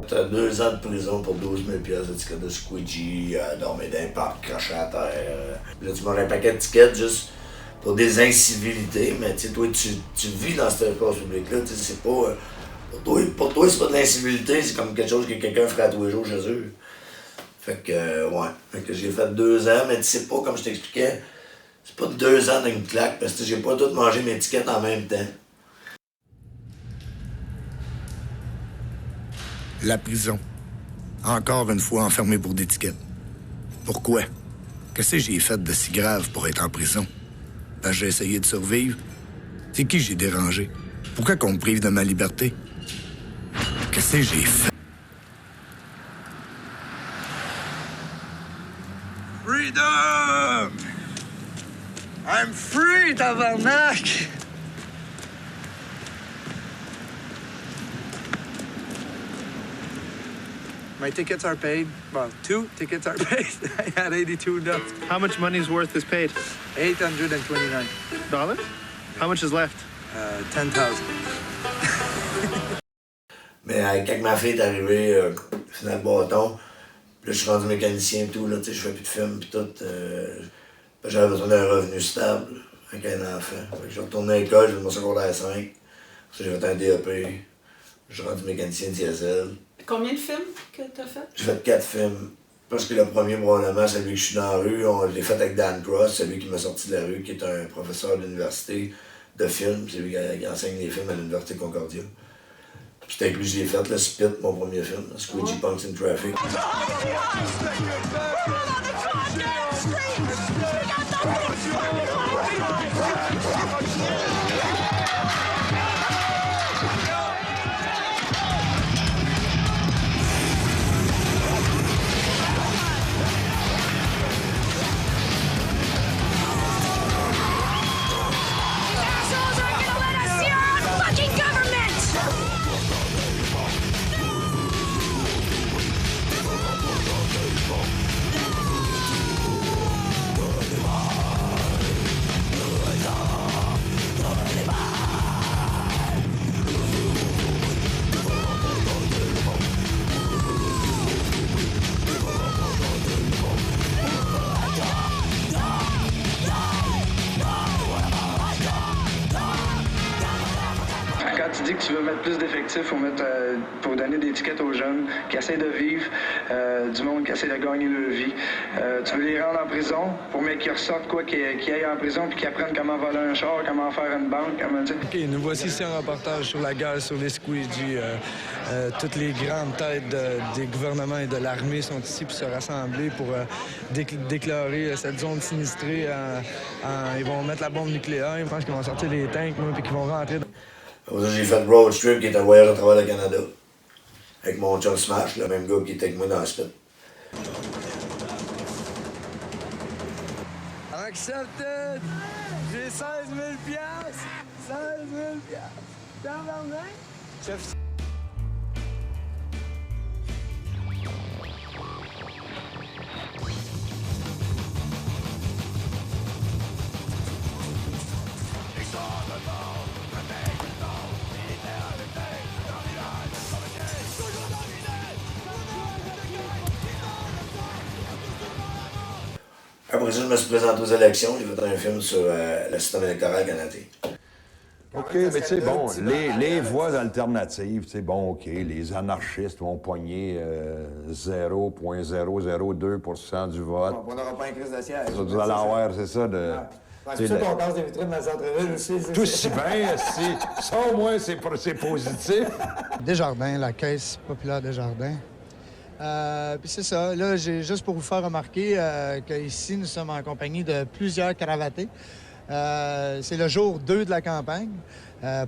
T'as 2 ans de prison pour 12 000 piastres de tickets de squeegee, dormir dans un parc, cracher à terre. Là, tu manges un paquet de tickets juste pour des incivilités, mais tu sais, toi, tu vis dans cet espace public-là, tu sais, c'est pas... pour toi, c'est pas de l'incivilité, c'est comme quelque chose que quelqu'un ferait à tous les jours chez eux. Fait que, ouais. Fait que j'ai fait 2 ans, mais tu sais pas, comme je t'expliquais, c'est pas 2 ans d'une claque, parce que j'ai pas tout mangé mes tickets en même temps. La prison. Encore une fois enfermé pour des tickets. Pourquoi? Qu'est-ce que j'ai fait de si grave pour être en prison? Ben, j'ai essayé de survivre. C'est qui j'ai dérangé? Pourquoi qu'on me prive de ma liberté? Qu'est-ce que j'ai fait? Freedom! I'm free, tabarnak! My tickets are paid. Well, 2 tickets are paid. I had 82 left. How much money's worth is paid? $829. How much is left? 10,000. Mais quand ma fille est arrivée, final bâton, là, je suis rendu mécanicien et tout, là, tu sais, je fais plus de films pis tout. J'avais besoin d'un revenu stable avec un enfant. Fait que je retourné à l'école, j'ai fait mon secondaire 5. J'ai fait un DEP. Je suis rendu mécanicien diesel. Combien de films que t'as fait? J'ai fait 4 films. Parce que le premier, probablement, celui que je suis dans la rue, je l'ai fait avec Dan Cross, celui qui m'a sorti de la rue, qui est un professeur de l'université de film. C'est lui qui enseigne les films à l'Université Concordia. Puis c'était avec lui que je l'ai fait, le Spit, mon premier film, Squeegee Punks in Traffic. Tu dis que tu veux mettre plus d'effectifs pour donner des tickets aux jeunes qui essaient de vivre, du monde qui essaie de gagner leur vie. Tu veux les rendre en prison pour qu'ils ressortent, qu'ils aillent en prison puis qu'ils apprennent comment voler un char, comment faire une banque, comment... OK, nous voici ici un reportage sur la guerre sur les squeegees. Toutes les grandes têtes des gouvernements et de l'armée sont ici pour se rassembler pour déclarer cette zone sinistrée. Ils vont mettre la bombe nucléaire. Je pense qu'ils vont sortir les tanks, puis qu'ils vont rentrer dans... J'ai fait Road Trip, qui est un voyage à travers le Canada. Avec mon chum Smash, le même gars qui était avec moi dans le spit. Accepted! J'ai 16 000 piastres! 16 000 piastres! Chef... Après ça, je me suis présenté aux élections, j'ai fait un film sur le système électoral canadien. OK, mais tu sais, bon, les voies alternatives, tu sais, bon, OK, les anarchistes vont pogner 0,002 % du vote. On n'aura pas une crise de siège. Vous allez avoir, c'est ça, de... C'est ça qu'on casse des vitrines dans le centre-ville aussi. Tout si bien, ça au moins, c'est positif. Desjardins, la Caisse populaire Desjardins. Puis c'est ça, là, j'ai juste pour vous faire remarquer qu'ici, nous sommes en compagnie de plusieurs cravatés. C'est le jour 2 de la campagne.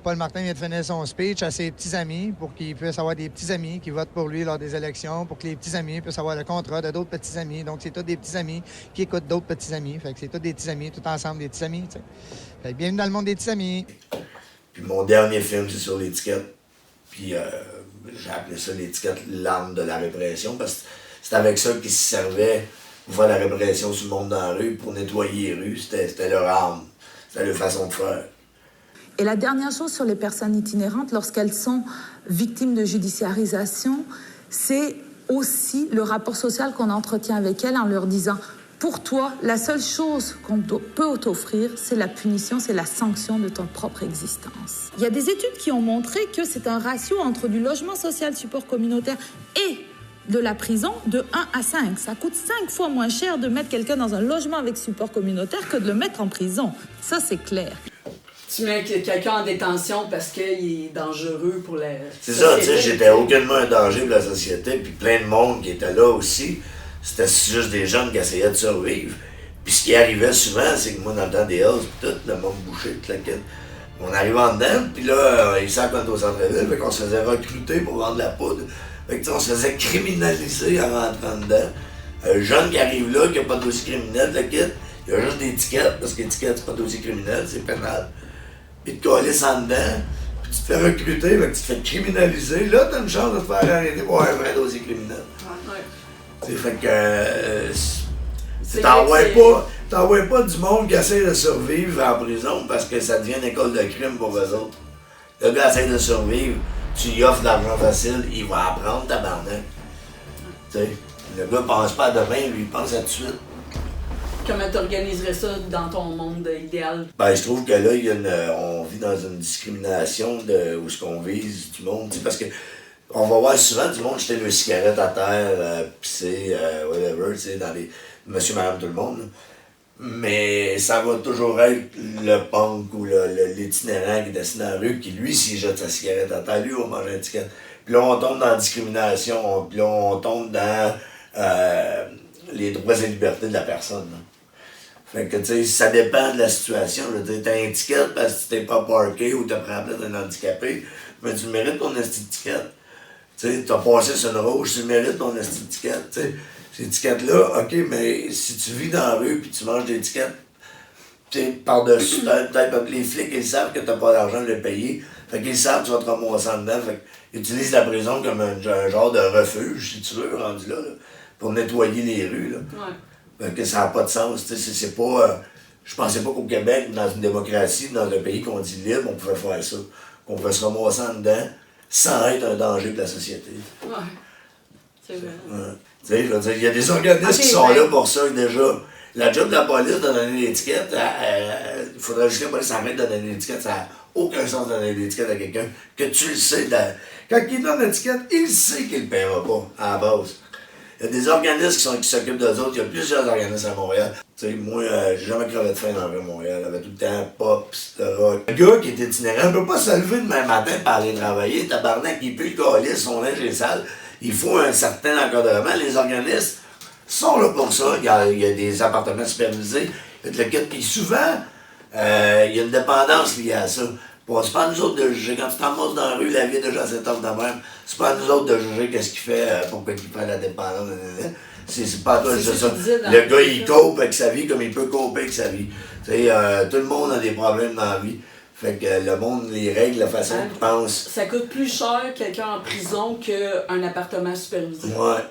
Paul Martin vient de finir son speech à ses petits amis pour qu'il puisse avoir des petits amis qui votent pour lui lors des élections, pour que les petits amis puissent avoir le contrat de d'autres petits amis. Donc, c'est tous des petits amis qui écoutent d'autres petits amis. Fait que c'est tous des petits amis, tout ensemble, des petits amis, tu sais. Fait que bienvenue dans le monde des petits amis. Puis mon dernier film, c'est sur l'étiquette. Puis j'ai appelé ça l'étiquette l'arme de la répression, parce que c'est avec ça qu'ils se servaient pour faire la répression sur le monde dans la rue, pour nettoyer les rues. C'était leur arme, c'était leur façon de faire. Et la dernière chose sur les personnes itinérantes, lorsqu'elles sont victimes de judiciarisation, c'est aussi le rapport social qu'on entretient avec elles en leur disant « Pour toi, la seule chose qu'on peut t'offrir, c'est la punition, c'est la sanction de ton propre existence. » Il y a des études qui ont montré que c'est un ratio entre du logement social support communautaire et de la prison de 1 à 5. Ça coûte 5 fois moins cher de mettre quelqu'un dans un logement avec support communautaire que de le mettre en prison. Ça, c'est clair. Tu mets quelqu'un en détention parce qu'il est dangereux pour la C'est ça, tu sais, j'étais aucunement un danger pour la société, puis plein de monde qui était là aussi. C'était juste des jeunes qui essayaient de survivre. Puis ce qui arrivait souvent, c'est que moi, dans le temps des Hells, puis tout, le monde bouché, toute la quête, on arrivait en dedans, puis là, ils savent qu'on est au centre-ville, fait qu'on se faisait recruter pour vendre de la poudre. Fait que, on se faisait criminaliser en rentrant dedans. Un jeune qui arrive là, qui n'a pas de dossier criminel, le kit, il a juste des tickets, parce que les tickets, c'est pas de dossier criminel, c'est pénal. Puis tu te calisses en dedans, puis tu te fais recruter, fait que tu te fais criminaliser. Là, t'as une chance de te faire arrêter pour avoir un vrai dossier criminel. Ouais. Fait que t'envoies pas du monde qui essaie de survivre en prison parce que ça devient une école de crime pour eux autres. Le gars essaie de survivre, tu lui offres de l'argent facile, il va apprendre tabarnak. T'sais, le gars pense pas à demain, lui il pense à tout de suite. Comment tu organiserais ça dans ton monde idéal? Ben, je trouve que là, on vit dans une discrimination de où ce qu'on vise du monde. Parce que on va voir souvent du monde jeter le cigarette à terre, pisser, whatever, dans les monsieur, madame, tout le monde. Là. Mais ça va toujours être le punk ou l'itinérant qui est assis dans la rue qui, lui, s'il jette sa cigarette à terre, lui, va manger un ticket. Puis là, on tombe dans la discrimination, puis là, on tombe dans les droits et libertés de la personne. Là. Fait que, tu sais, ça dépend de la situation. Je veux dire, t'as un ticket parce que tu t'es pas parké ou t'as pris la place d'un handicapé, mais tu mérites ton étiquette. Tu sais, t'as passé sur une rouge, tu mérites ton étiquette. Tu sais, ces étiquettes-là, OK, mais si tu vis dans la rue puis tu manges des étiquettes, tu sais, par-dessus, peut-être les flics, ils savent que t'as pas d'argent de les payer. Fait qu'ils savent que tu vas te ramasser en dedans. Fait qu'ils utilisent la prison comme un genre de refuge, si tu veux, rendu là, pour nettoyer les rues. Là. Ouais. Que ça n'a pas de sens. C'est pas. Je pensais pas qu'au Québec, dans une démocratie, dans un pays qu'on dit libre, on pouvait faire ça. Qu'on pouvait se ramasser en dedans sans être un danger pour la société. Ouais. C'est vrai. Ouais. Tu sais, je veux dire, il y a des organismes qui sont là pour ça déjà. La job de la police de donner l'étiquette, il faudrait juste que la police arrête de donner l'étiquette. Ça n'a aucun sens de donner l'étiquette à quelqu'un que tu le sais. Quand il donne l'étiquette, il sait qu'il ne le paiera pas à la base. Il y a des organismes qui s'occupent d'eux autres. Il y a plusieurs organismes à Montréal. Tu sais, moi, j'ai jamais crevé de faim dans le Montréal. Il y avait tout le temps pop, le rock. Le gars qui est itinérant ne peut pas se lever demain matin pour aller travailler. Tabarnak, il peut le coller, son linge est sale. Il faut un certain encadrement. Les organismes sont là pour ça. Il y a des appartements supervisés. Il y a de la puis souvent, il y a une dépendance liée à ça. Bon, c'est pas à nous autres de juger. Quand tu t'amasses dans la rue, la vie est déjà assez tough de même. C'est pas à nous autres de juger qu'est-ce qu'il fait, pourquoi il fait la dépendance. C'est pas à toi de juger ça. Le gars, il cope avec sa vie comme il peut coper avec sa vie. Tout le monde a des problèmes dans la vie. Fait que le monde les règle de la façon qu'il pense. Ça coûte plus cher quelqu'un en prison qu'un appartement supervisé. Ouais.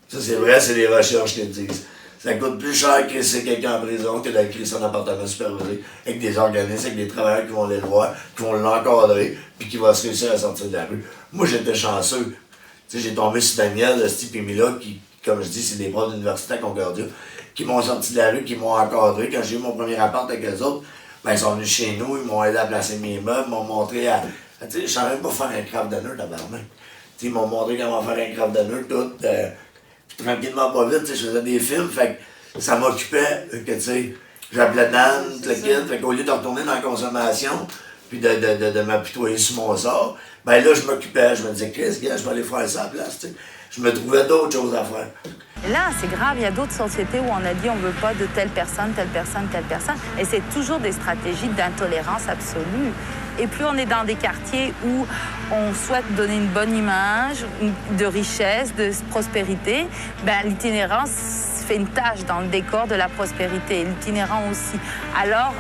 Ça, c'est vrai, c'est les recherches qui le disent. Ça coûte plus cher que c'est quelqu'un en prison que d'acquérir son appartement supervisé avec des organismes, avec des travailleurs qui vont aller le voir, qui vont l'encadrer, puis qui vont se réussir à sortir de la rue. Moi, j'étais chanceux. Tu sais, j'ai tombé sur Daniel, Steve et Mila, qui, comme je dis, c'est des profs d'université à Concordia, qui m'ont sorti de la rue, qui m'ont encadré. Quand j'ai eu mon premier appart avec eux autres, ben, ils sont venus chez nous, ils m'ont aidé à placer mes meubles, m'ont montré à. Tu sais, je savais même pas faire un craft dinner, tabarnak. Ils m'ont montré comment faire un craft dinner, tout. Tranquillement, pas vite, je faisais des films, fait que ça m'occupait, que tu sais, j'appelais Dan, le kid, fait qu'au lieu de retourner dans la consommation, puis de m'apitoyer sur mon sort, ben là, je m'occupais, je me disais, Chris, gars, je vais aller faire ça à la place, tu sais. Je me trouvais d'autres choses à faire. Là, c'est grave, il y a d'autres sociétés où on a dit on veut pas de telle personne, telle personne, telle personne, et c'est toujours des stratégies d'intolérance absolue. Et plus on est dans des quartiers où on souhaite donner une bonne image, de richesse, de prospérité, ben, l'itinérance fait une tache dans le décor de la prospérité, l'itinérant aussi. Alors,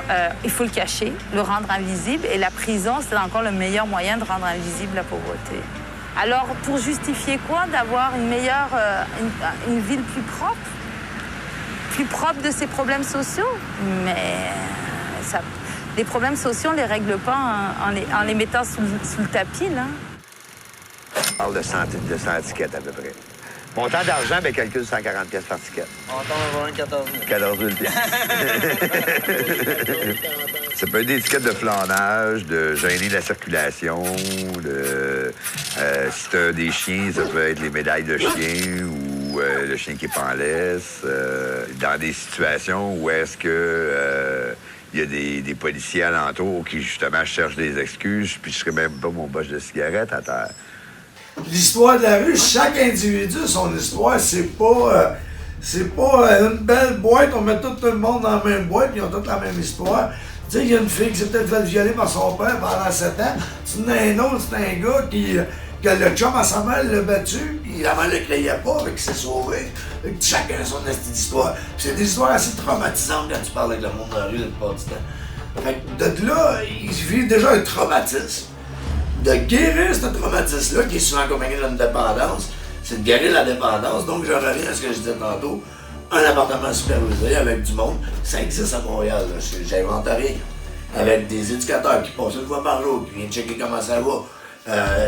il faut le cacher, le rendre invisible, et la prison, c'est encore le meilleur moyen de rendre invisible la pauvreté. Alors, pour justifier quoi? D'avoir une meilleure, une ville plus propre de ses problèmes sociaux? Mais ça... Les problèmes sociaux, on ne les règle pas en les mettant sous le tapis, là. On parle de 100 tickets à peu près. Montant d'argent, ben calcule 140 pièces par ticket. On tombe avoir 14 000. 14 000 pièces. Ça peut être des tickets de flanage, de gêner la circulation, si t'as des chiens, ça peut être les médailles de chien ou le chien qui est pas en laisse. Dans des situations où est-ce que il y a des policiers alentour qui, justement, cherchent des excuses, puis je serais même pas mon boche de cigarette à terre. L'histoire de la rue, chaque individu a son histoire. C'est pas une belle boîte, on met tout le monde dans la même boîte, puis ils ont toutes la même histoire. Tu sais, il y a une fille qui s'est peut-être fait violer par son père pendant 7 ans. Tu en as un autre, c'est un gars que le chum à sa mère l'a battu, puis la mère le croyait pas, mais qui s'est sauvé. Chacun a son histoire. Puis c'est des histoires assez traumatisantes quand tu parles avec le monde dans la rue la plupart du temps. Fait que de là, il vit déjà un traumatisme. De guérir ce traumatisme-là, qui est souvent accompagné d'une dépendance, c'est de guérir la dépendance. Donc, je reviens à ce que je disais tantôt. Un appartement supervisé avec du monde, ça existe à Montréal. J'invente rien. Avec des éducateurs qui passent une fois par jour, qui viennent checker comment ça va,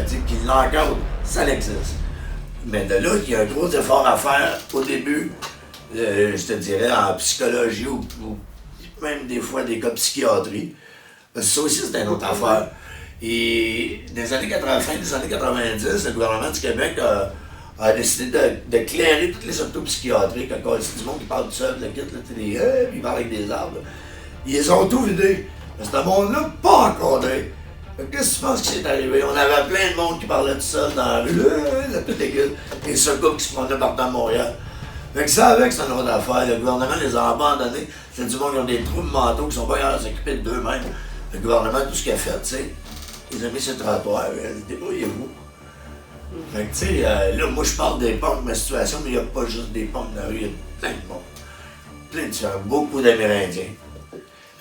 qui l'encadrent, ça existe. Mais de là, il y a un gros effort à faire au début, je te dirais, en psychologie ou même des fois des cas de psychiatrie. Parce que ça aussi, c'est une autre affaire. Et dans les années 80, fin des années 90, le gouvernement du Québec a décidé de clairer toutes les hôpitaux psychiatriques. Encore c'est du monde qui parle tout seul, le kit, puis il parle avec des arbres. Ils ont tout vidé. Mais ce monde-là, pas encadré. Qu'est-ce que tu penses qui s'est arrivé? On avait plein de monde qui parlait tout seul dans la rue, là, tout dégueu. Et ce gars qui se promenait partout à Montréal. Fait que ça avec, c'est une autre affaire. Le gouvernement les a abandonnés. C'est du monde qui ont des troubles mentaux, qui sont pas capables de s'occuper d'eux-mêmes. Le gouvernement, tout ce qu'il a fait, tu sais. Ils ont mis ce trottoir, débrouillez-vous. Fait que, tu sais, là, moi, je parle des punks de ma situation, mais il n'y a pas juste des punks dans la rue, il y a plein de monde. Plein de différents, beaucoup d'Amérindiens,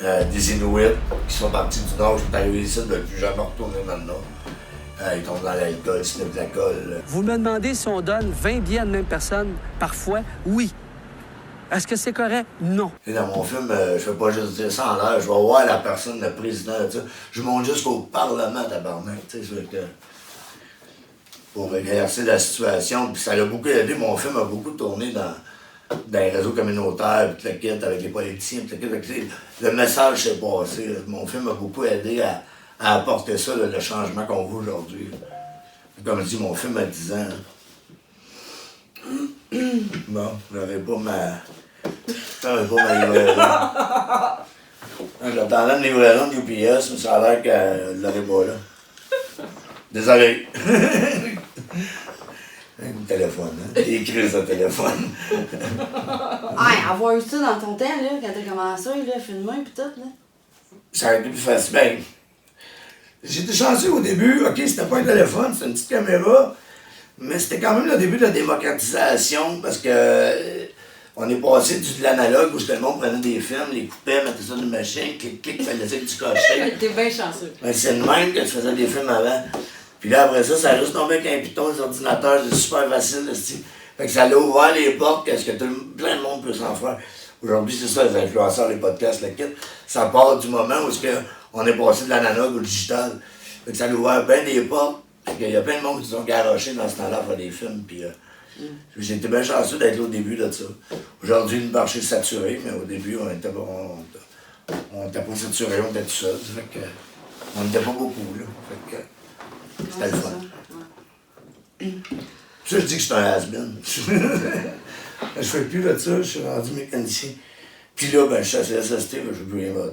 des Inuits qui sont partis du Nord, qui sont arrivés ici, ne veulent plus jamais retourner dans le Nord. Ils tombent dans l'alcool, ils sniffent de la colle. Vous me demandez si on donne 20 billets à la même personne, parfois, oui. Est-ce que c'est correct? Non. Et dans mon film, je fais pas juste dire ça en l'air, je vais voir la personne, le président, tu sais. Je monte jusqu'au Parlement, tabarnak, tu sais, pour exercer la situation. Puis ça l'a beaucoup aidé. Mon film a beaucoup tourné dans les réseaux communautaires, puis le kit avec les politiciens, puis le kit. Le message s'est passé. Mon film a beaucoup aidé à apporter ça, le changement qu'on voit aujourd'hui. Comme je dis, mon film a 10 ans. Bon, j'aurais pas ma livraison. J'attendais une livraison de UPS, mais ça a l'air qu'elle l'aurait pas là. Désolé. Un téléphone, hein? Des crises de téléphone. Avoir eu ça dans ton temps, là, quand t'as commencé, là, filmer pis tout, là. Ça aurait été plus facile. Ben, j'étais chanceux au début. OK, c'était pas un téléphone, c'était une petite caméra. Mais c'était quand même le début de la démocratisation parce que on est passé de l'analogue où tout le monde prenait des films, les coupait, mettait ça dans une machine, clic, fallait que tu cochetais. T'es bien chanceux. Ben, c'est le même que tu faisais des films avant. Puis là, après ça, ça a juste tombé avec un piton, les ordinateurs, c'est super facile. Fait que ça a ouvert les portes, qu'est-ce que plein de monde peut s'en faire. Aujourd'hui, c'est ça, les influenceurs, les podcasts, le kit. Ça part du moment où on est passé de l'analogue au digital. Fait que ça a ouvert bien des portes. Il y a plein de monde qui sont garochés dans ce temps-là à faire des films. Puis, j'ai été bien chanceux d'être là au début de ça. Aujourd'hui, le marché est saturé, mais au début, on était pas saturé, on était tout seul. Fait que, on n'était pas beaucoup. Là. Fait que, c'était le fun. Ça, je dis que je suis un has-been. Je fais plus de ça, je suis rendu mécanicien. Puis là, ben, je suis à CSST, je ne veux plus rien voir.